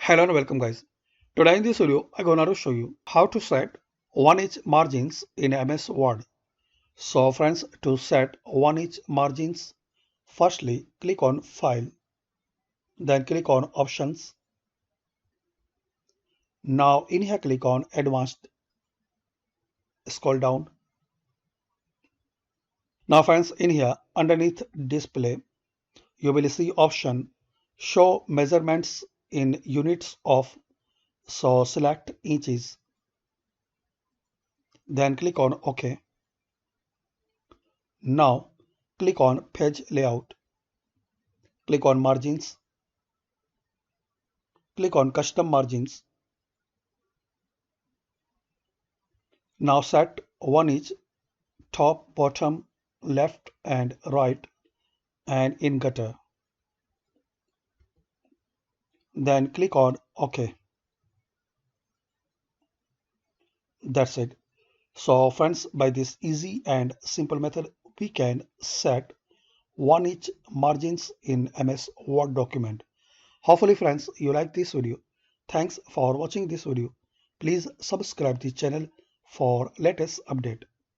Hello and welcome guys. Today in this video I'm gonna show you how to set 1 inch margins in MS Word. So friends, to set 1 inch margins, firstly click on File, then click on Options. Now in here click on Advanced, scroll down. Now friends, in here underneath Display you will see option Show measurements in units of. So select inches, then click on OK. Now click on Page Layout, click on Margins, click on Custom Margins. Now set 1 inch top, bottom, left and right and in gutter. Then click on OK. That's it. So friends, by this easy and simple method we can set 1 inch margins in MS Word document. Hopefully friends you like this video. Thanks for watching this video. Please subscribe the channel for latest update.